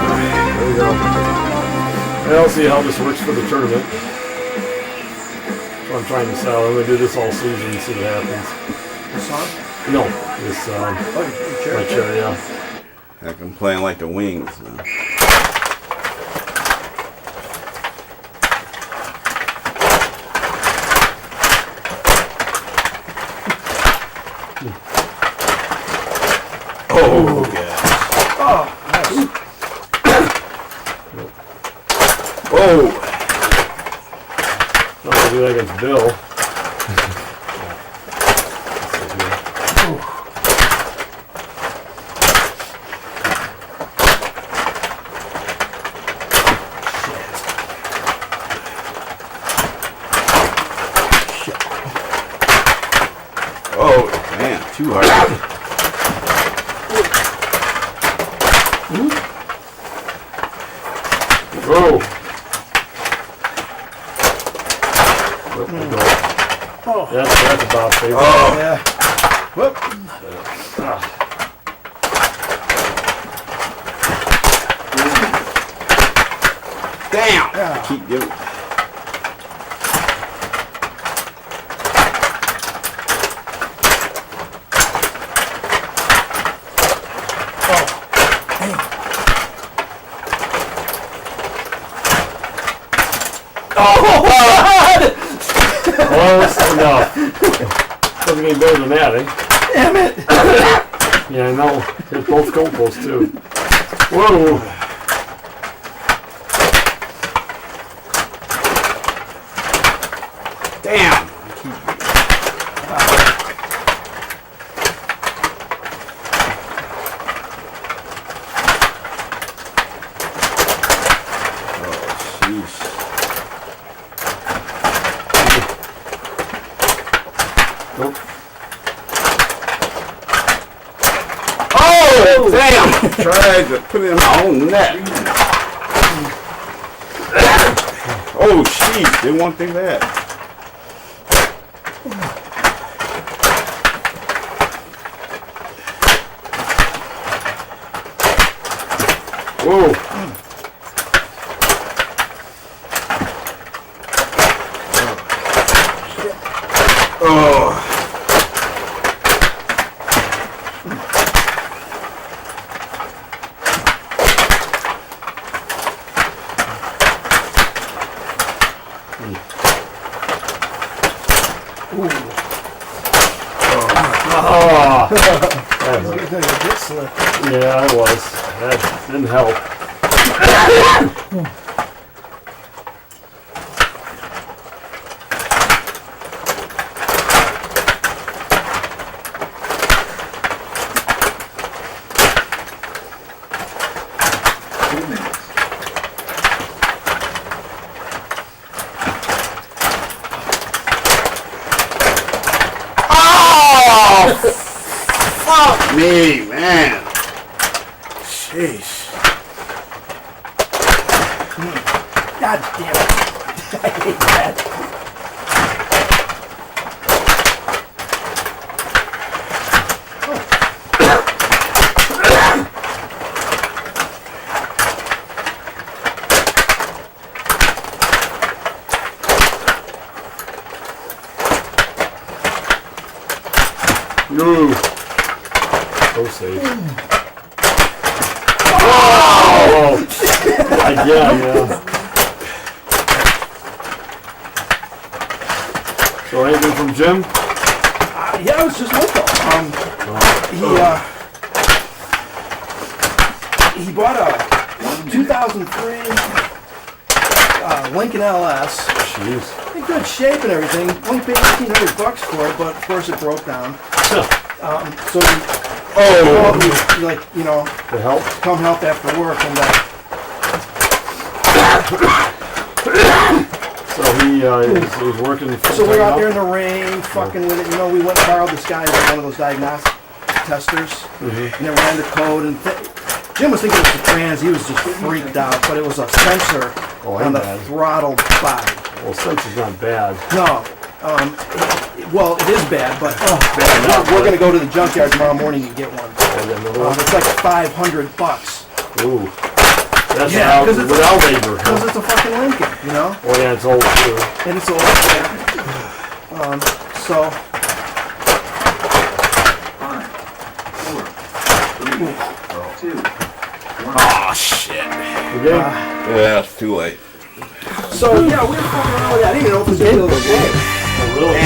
There we go. And I'll see how this works for the tournament. So I'm trying this out. I'm going to do this all season and see what happens. This song? No, this, my chair, yeah. Heck, I'm playing like the Wings. Oh, yeah. Oh, nice. Oh! Not gonna do that against Bill. Oh, man, too hard. Oh! Oh. That's about favorite. Oh, Yeah. Whoop. damn! Yeah. Keep giving. Close enough. Doesn't get better than that, eh? Damn it. Yeah, I know. Hit both goalposts, too. Whoa! Damn! Oh, jeez. Nope. Oh, damn! Tried to put it in my own net. Oh, jeez. Didn't want to think of that. Whoa! Oh. Oh! Slip. Yeah, I was. That didn't help. Fuck me, man. Jeez. God damn it. I hate that. No. So safe. Oh! Yeah. So anything from Jim? Yeah, it was just local. He bought a 2003 Lincoln LS. Jeez. In good shape and everything. Only paid $1,500 for it, but of course it broke down. So he like, you know, To help? come help after work and So he's working. so we're out there in the rain, fucking with it. You know, we went and borrowed this guy's one of those diagnostic testers, and then ran the code. And Jim was thinking it was the trans. He was just freaked out, but it was a sensor on the throttle body. Well, sensor's not bad. No, well, it is bad, but Bad enough, we're but- gonna go to the junkyard tomorrow morning and get one. Oh, yeah, another one? It's like $500. Ooh. That's Yeah, out 'cause it's without labor. Because it's a fucking Lincoln, you know? Oh yeah, it's old too. And it's old. So, 5, 4, 3, 2, 1. Oh shit. Okay. Yeah, it's too late. yeah, we were fucking around with that. I didn't even know if it was going to go. Oh, really?